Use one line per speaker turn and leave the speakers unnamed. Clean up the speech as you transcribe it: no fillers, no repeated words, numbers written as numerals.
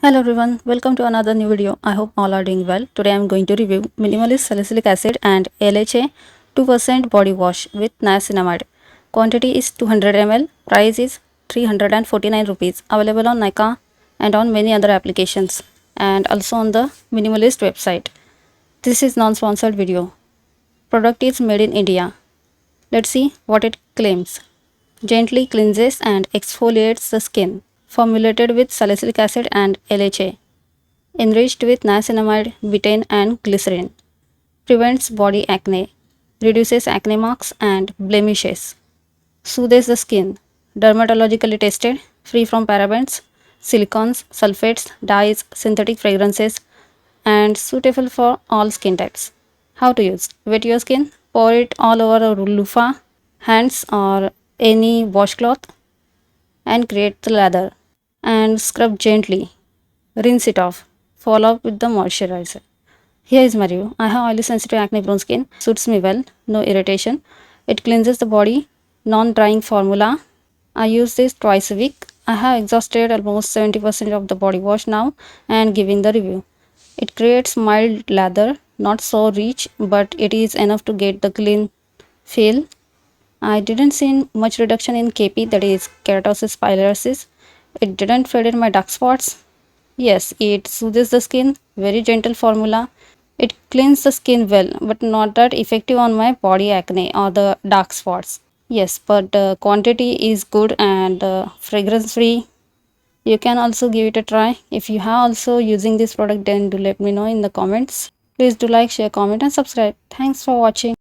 Hello everyone, welcome to another new video. I hope all are doing well. Today I am going to review Minimalist Salicylic Acid and LHA 2% body wash with niacinamide. Quantity is 200 ml, price is 349 rupees. Available on Nykaa and on many other applications and also on the Minimalist website. This is non-sponsored video. Product is made in India. Let's see what it claims. Gently cleanses and exfoliates the skin. Formulated with salicylic acid and LHA. Enriched with niacinamide, betaine, and glycerin. Prevents body acne. Reduces acne marks and blemishes. Soothes the skin. Dermatologically tested, free from parabens, silicones, sulfates, dyes, synthetic fragrances, and suitable for all skin types. How to use? Wet your skin, pour it all over a loofah, hands, or any washcloth, and create the lather. And scrub gently. Rinse it off. Follow up with the moisturizer. Here is my review. I have oily sensitive acne prone skin. Suits me well. No irritation. It cleanses the body. Non-drying formula. I use this twice a week. I have exhausted almost 70% of the body wash now and giving the review. It creates mild lather. Not so rich, but it is enough to get the clean feel. I didn't see much reduction in KP, that is keratosis pilaris. It didn't fade in my dark spots. Yes, it soothes the skin, very gentle formula. It cleans the skin well, but not that effective on my body acne or the dark spots. Yes, but the quantity is good and fragrance free. You can also give it a try. If you have also using this product, then do let me know in the comments. Please do like, share, comment and subscribe. Thanks for watching.